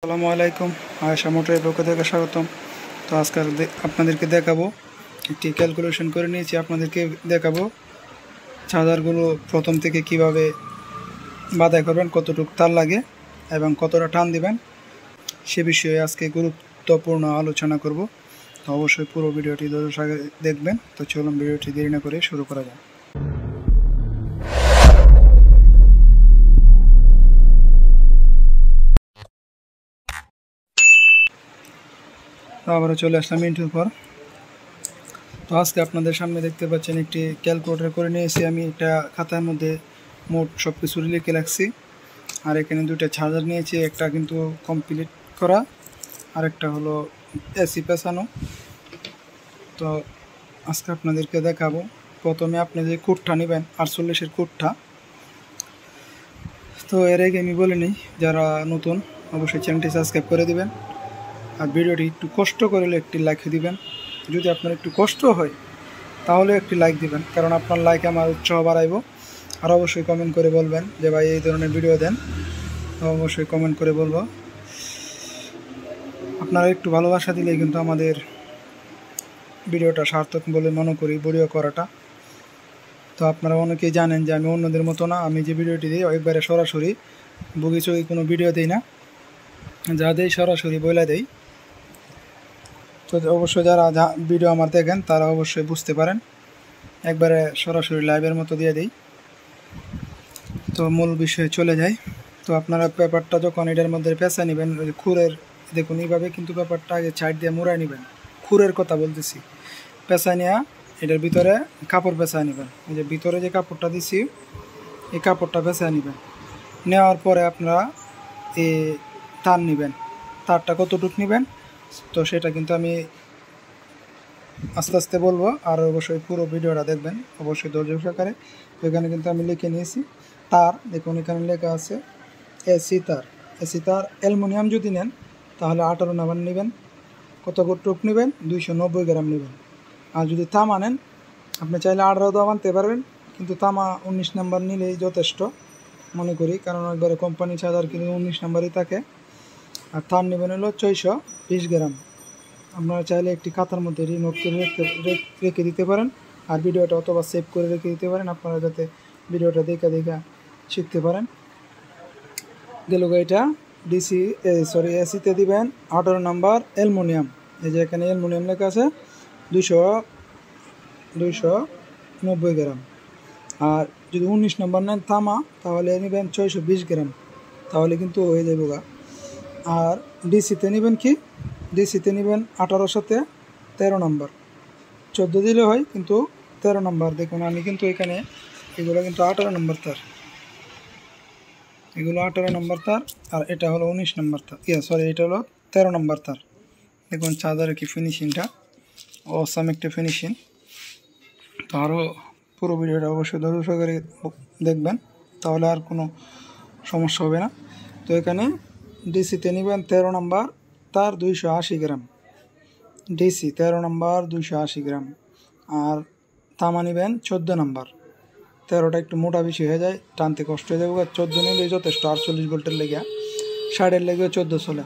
আসসালামু আলাইকুম। আয়েশা মোটরের পক্ষ থেকে স্বাগতম। তো আজকে আপনাদেরকে দেখাবো, একটি ক্যালকুলেশন করে নিয়েছি। আপনাদেরকে দেখাবো চার্জারগুলো প্রথম থেকে কিভাবে বাঁধাই করবেন, কতটুকু তার লাগে এবং কতটা টান দিবেন, সে বিষয়ে আজকে গুরুত্বপূর্ণ আলোচনা করব। তো অবশ্যই পুরো ভিডিওটি ধৈর্য সহকারে দেখবেন। তো চলুন ভিডিওটি দেরি না করে শুরু করা যায়। তো আবারও চলে আসলাম মিনিটের পর। তো আজকে আপনাদের সামনে দেখতে পাচ্ছেন একটি ক্যালকুলেটর করে নিয়েছি আমি। একটা খাতার মধ্যে মোট সব কিছু লিখে রাখছি। আর এখানে দুটো চার্জার নিয়েছি, একটা কিন্তু কমপ্লিট করা, আর একটা হলো এসি পেছানো। তো আজকে আপনাদেরকে দেখাবো। প্রথমে আপনি যে কোডটা নেবেন 48-এর কোডটা। তো এর আগে আমি বলে নিই, যারা নতুন অবশ্যই চ্যানেলটি সাবস্ক্রাইব করে দিবেন, আর ভিডিওটি একটু কষ্ট করলে একটি লাইক দিবেন। যদি আপনার একটু কষ্ট হয় তাহলে একটি লাইক দিবেন, কারণ আপনার লাইক আমার উৎসাহ বাড়াইব। আর অবশ্যই কমেন্ট করে বলবেন যে ভাই এই ধরনের ভিডিও দেন, অবশ্যই কমেন্ট করে বলবো। আপনারা একটু ভালোবাসা দিলেই কিন্তু আমাদের ভিডিওটা সার্থক বলে মনে করি, ভিডিও করাটা। তো আপনারা অনেকেই জানেন যে আমি অন্যদের মতো না, আমি যে ভিডিওটি দিই একবারে সরাসরি বগিচগি কোনো ভিডিও দিই না, যা দেই সরাসরি বলে দেই। তো অবশ্যই যারা ভিডিও আমার দেখেন তারা অবশ্যই বুঝতে পারেন, একবারে সরাসরি লাইভের মতো দিয়ে দিই। তো মূল বিষয়ে চলে যাই। তো আপনারা পেপারটা যখন এটার মধ্যে পেঁচা নেবেন, খুরের দেখুন এইভাবে কিন্তু পেপারটা আগে সাইড দিয়ে মুড়াই নেবেন। খুরের কথা বলতেছি। পেঁচা নেওয়া এটার ভিতরে কাপড় পেঁচা নেবেন। এই যে ভিতরে যে কাপড়টা দিছি এই কাপড়টা পেঁচা নেবেন। নেওয়ার পরে আপনারা এই তার নেবেন। তারটা কতটুকু নেবেন তো সেটা কিন্তু আমি আস্তে আস্তে বলবো, আর অবশ্যই পুরো ভিডিওটা দেখবেন অবশ্যই ধৈর্য সহকারে। এখানে কিন্তু আমি লিখে নিয়েছি তার। দেখুন এখানে লেখা আছে এসি তার। এসি তার অ্যালুমিনিয়াম যদি নেন তাহলে 18 নাম্বার নেবেন। কতটুক নেবেন? 290 গ্রাম নেবেন। আর যদি তামা নেন আপনি চাইলে 18 আনতে পারবেন, কিন্তু তামা 19 নাম্বার নিলেই যথেষ্ট মনে করি, কারণ একবারে কোম্পানি চার্জার কিন্তু 19 নাম্বারই থাকে। আর তার নেবেন হলো 620 গ্রাম। আপনারা চাইলে একটি খাতার মধ্যে নোট করে রেখে দিতে পারেন, আর ভিডিওটা অথবা সেভ করে রেখে দিতে পারেন, আপনারা যাতে ভিডিওটা দেখা শিখতে পারেন। গেল এটা এসিতে দিবেন 18 নাম্বার অ্যালুমিনিয়াম। এই যে এখানে অ্যালুমিনিয়াম লেখা আছে 290 গ্রাম। আর যদি 19 নাম্বার নেন তামা তাহলে নেবেন 620 গ্রাম, তাহলে কিন্তু হয়ে যাবে গা। আর ডিসিতে নেবেন কি? ডিসিতে নেবেন 18 সাথে 13 নাম্বার। 14 দিলে হয়, কিন্তু 13 নাম্বার। দেখুন আমি কিন্তু এখানে এগুলো কিন্তু 18 নাম্বার তার, এগুলো 18 নাম্বার তার, আর এটা হলো 19 নাম্বার তার, এটা হলো 13 নাম্বার তার। দেখুন চার্জারের কি ফিনিশিংটা, অসাম একটা ফিনিশিং। তো আরও পুরো ভিডিওটা অবশ্যই ধৈর্য সহকারে দেখবেন, তাহলে আর কোনো সমস্যা হবে না। তো এখানে ডিসিতে নেবেন 13 নাম্বার তার 280 গ্রাম। ডিসি 13 নাম্বার 280 গ্রাম। আর তামা নেবেন 14 নাম্বার। 13টা একটু মোটা বেশি হয়ে যায়, টানতে কষ্ট হয়ে যাবে। 14 নিলে যথেষ্ট। 48 ভোল্টের লেগে 60-এর লেগে 14 চলে।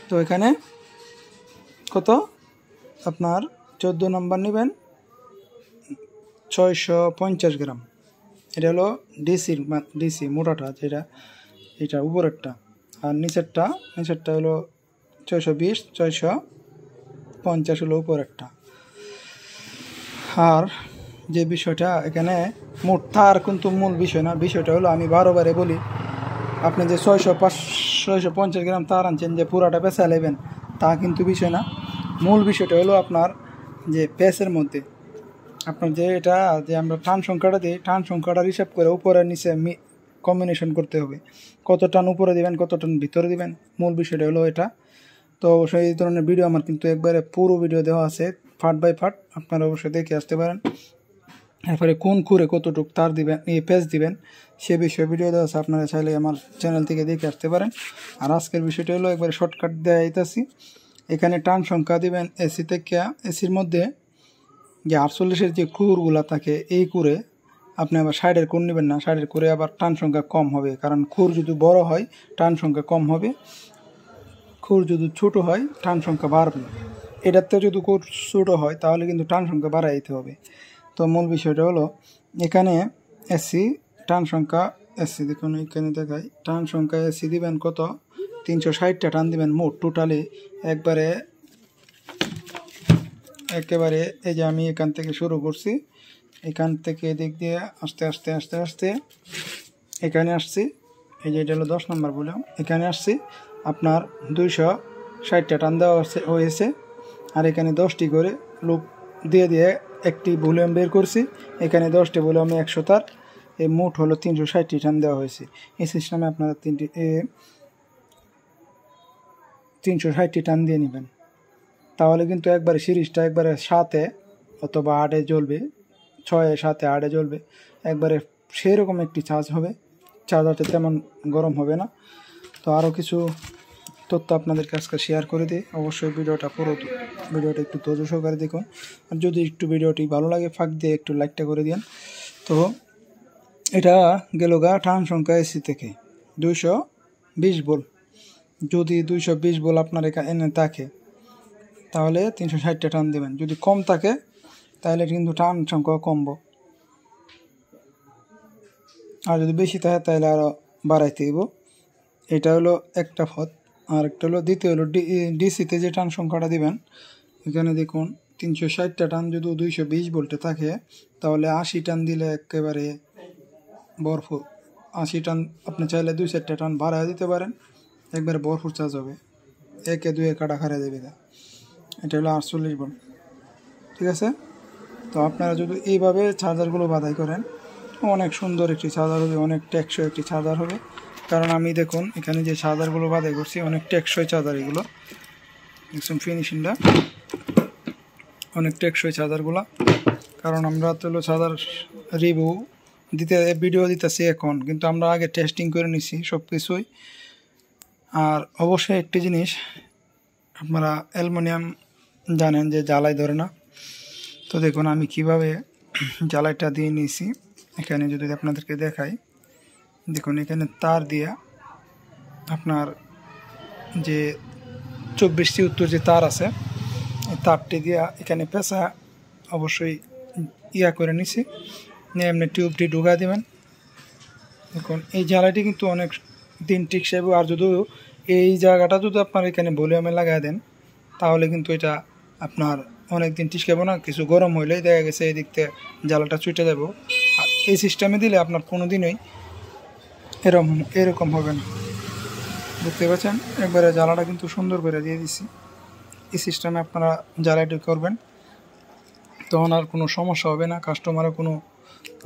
তো এখানে কত আপনার 14 নাম্বার নেবেন 650 গ্রাম। এটা হলো ডিসি মোটাটা, যেটা এটা উপরেরটা। আর নিচেরটা হলো 620, 650 হলো উপরেরটা। আর যে বিষয়টা এখানে মোট তার কিন্তু মূল বিষয় না, বিষয়টা হলো আমি বারে বলি, আপনি যে 650 গ্রাম তার আনছেন যে পুরাটা পেঁচা নেবেন তা কিন্তু বিষয় না। মূল বিষয়টা হলো আপনার যে পেঁচের মধ্যে আপনার যে এটা যে আমরা টান সংখ্যাটা দিই, টান সংখ্যাটার হিসাব করে উপরে নিচে কম্বিনেশন করতে হবে। কত টান উপরে দিবেন, কত টান ভিতরে দিবেন, মূল বিষয়টা হলো এটা। তো অবশ্যই এই ধরনের ভিডিও আমার কিন্তু একবারে পুরো ভিডিও দেওয়া আছে, পার্ট বাই পার্ট, আপনারা অবশ্যই দেখে আসতে পারেন। এরপরে কোন খুঁড়ে কতটুকু তার দিবেন, এই পেঁচ দিবেন, সে বিষয়ে ভিডিও দেওয়া আছে, আপনারা চাইলে আমার চ্যানেল থেকে দেখে আসতে পারেন। আর আজকের বিষয়টা হলো একবারে শর্টকাট দেওয়া যাইতেছি। এখানে টান সংখ্যা দিবেন এসি থেকে। এসির মধ্যে যে 48-এর যে কুরগুলা থাকে, এই কুরে আপনি আবার সাইডের কুর নেবেন না। সাইডের কুরে আবার টান সংখ্যা কম হবে, কারণ কুর যদি বড় হয় টান সংখ্যা কম হবে। খুর যদি ছোটো হয় টান সংখ্যা বাড়বে, এটাতে যদি খুর ছোটো হয় তাহলে কিন্তু টান সংখ্যা বাড়াই দিতে হবে। তো মূল বিষয়টা হলো এখানে এসি টান সংখ্যা এসি দেখুন এখানে দেখায় টান সংখ্যা এসি দিবেন কত 360টা টান দিবেন মোট টোটালি একেবারে। এই যে আমি এখান থেকে শুরু করছি, এখান থেকে এদিক দিয়ে আস্তে আস্তে আস্তে আস্তে এখানে আসছি, এই যে এটা হলো 10 নম্বর ভলিউম, এখানে আসছি আপনার 260টা টান দেওয়া হয়েছে। আর এখানে 10টি করে লুপ দিয়ে দিয়ে একটি ভলিউম বের করছি, এখানে 10টি ভলিউমে 100 তার, এই মোট হলো 360টি টান দেওয়া হয়েছে। এই সিস্টেমে আপনারা 360টি টান দিয়ে নেবেন, তাহলে কিন্তু একবারে সিরিজটা একবারে 7-এ অথবা 8-এ জ্বলবে, 6-এ 7-এ 8-এ জ্বলবে, একবারে সেই রকম একটি চার্জ হবে, চার্জারটা তেমন গরম হবে না। তো আরও কিছু তথ্য আপনাদের কাছে শেয়ার করে দিই, অবশ্যই ভিডিওটা একটু ধৈর্য সহকারে দেখুন। আর যদি একটু ভিডিওটি ভালো লাগে ফাঁক দিয়ে একটু লাইকটা করে দিন। তো এটা গেল গা টান সংখ্যা এসি থেকে 220 ভোল্ট। যদি 220 ভোল্ট আপনার এখানে থাকে তাহলে 360টা টান দেবেন, যদি কম থাকে তাহলে কিন্তু টান সংখ্যা কমবো, আর যদি বেশি থাকে তাহলে আরও বাড়াইতে দিব। এটা হলো একটা পথ। আর একটা হলো দ্বিতীয় হলো ডিসিতে যে টান সংখ্যাটা দিবেন, এখানে দেখুন 360টা টান যদি 220 ভোল্টে থাকে তাহলে 80 টান দিলে একেবারে ভরপুর। 80 টান আপনি চাইলে 2-4টা টান বাড়ায় দিতে পারেন, একবারে ভরপুর চার্জ হবে, 1-2 কাটা খারে দেবে। এটা হলো 48 ভোল্ট, ঠিক আছে। তো আপনারা যদি এইভাবে চার্জারগুলো বাছাই করেন অনেক সুন্দর একটি চার্জার হবে, অনেক টেকসই একটি চার্জার হবে। কারণ আমি দেখুন এখানে যে চার্জারগুলো বাছাই করছি অনেক টেকসই চার্জার, এগুলো দেখুন ফিনিশিংটা অনেক টেকসই চার্জারগুলো। কারণ আমরা তো হলো চার্জার রিভিউ ভিডিও দিতেছি এখন, কিন্তু আমরা আগে টেস্টিং করে নিছি সব কিছুই। আর অবশ্যই একটি জিনিস আপনারা অ্যালুমিনিয়াম জানেন যে জ্বালাই ধরে না, তো দেখুন আমি কিভাবে জ্বালাইটা দিয়ে নিয়েছি। এখানে যদি আপনাদেরকে দেখাই, দেখুন এখানে তার দিয়া আপনার যে 24-73 যে তার আছে, এই তারটি দিয়া এখানে পেঁচা অবশ্যই করে নিছি, নিয়ে এমনি টিউবটি ঢুকা দেবেন। দেখুন এই জ্বালাইটি কিন্তু অনেক দিন টিকসই। আর যদি এই জায়গাটা যদি আপনার এখানে ভলিউমে লাগাই দেন তাহলে কিন্তু এটা আপনার অনেক দিন টিকবে না, কিছু গরম হইলেই দেখা গেছে এই দিক থেকে জ্বালাটা ছুটে যাব। আর এই সিস্টেমে দিলে আপনার কোনো দিনই এরকম হবে না, দেখতে পাচ্ছেন একবারে জ্বালাটা কিন্তু সুন্দর করে দিয়ে দিছি। এই সিস্টেমে আপনারা জ্বালাইটি করবেন, তখন আর কোনো সমস্যা হবে না কাস্টমারের কোনো।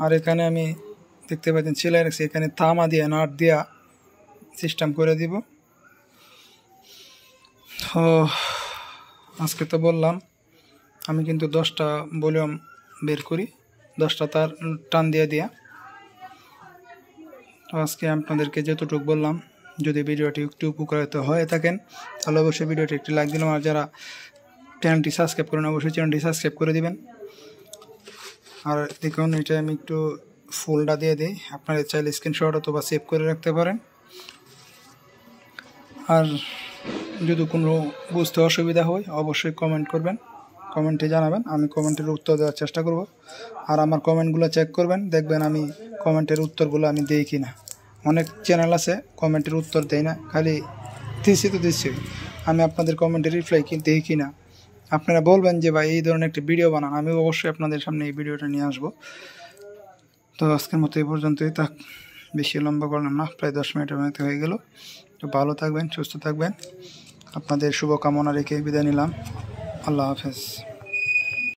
আর এখানে আমি দেখতে পাচ্ছেন সেলাই রাখছি, এখানে থামা দিয়ে নাট দিয়া সিস্টেম করে দিব। তো আজকে তো বললাম আমি কিন্তু 10টা ভলিউম বের করি, 10টা তার টান দিয়া। তো আজকে আপনাদেরকে যতটুকু বললাম, যদি ভিডিওটি একটু উপকারিত হয়ে থাকেন তাহলে অবশ্যই ভিডিওটি একটি লাইক দিলাম। আর যারা চ্যানেলটি সাবস্ক্রাইব করেন অবশ্যই চ্যানেলটি সাবস্ক্রাইব করে দিবেন। আর দেখুন এটা আমি একটু ফুলটা দিয়ে দিই, আপনারা চাইলে স্ক্রিনশট অথবা সেভ করে রাখতে পারেন। আর যদি কোনো বুঝতে অসুবিধা হয় অবশ্যই কমেন্ট করবেন, কমেন্টে জানাবেন, আমি কমেন্টের উত্তর দেওয়ার চেষ্টা করব। আর আমার কমেন্টগুলো চেক করবেন, দেখবেন আমি কমেন্টের উত্তরগুলো আমি দিই কি না। অনেক চ্যানেল আছে কমেন্টের উত্তর দেয় না, খালি দিচ্ছি আমি আপনাদের কমেন্টের রিপ্লাই দিই কি না। আপনারা বলবেন যে ভাই এই ধরনের একটি ভিডিও বানান, আমি অবশ্যই আপনাদের সামনে এই ভিডিওটা নিয়ে আসব। তো আজকের মতো এই পর্যন্তই থাক, বেশি লম্বা করলাম না, প্রায় 10 মিনিটের মতো হয়ে গেল। তো ভালো থাকবেন, সুস্থ থাকবেন, আপনাদের শুভকামনা রেখে বিদায় নিলাম। আল্লাহ হাফেজ।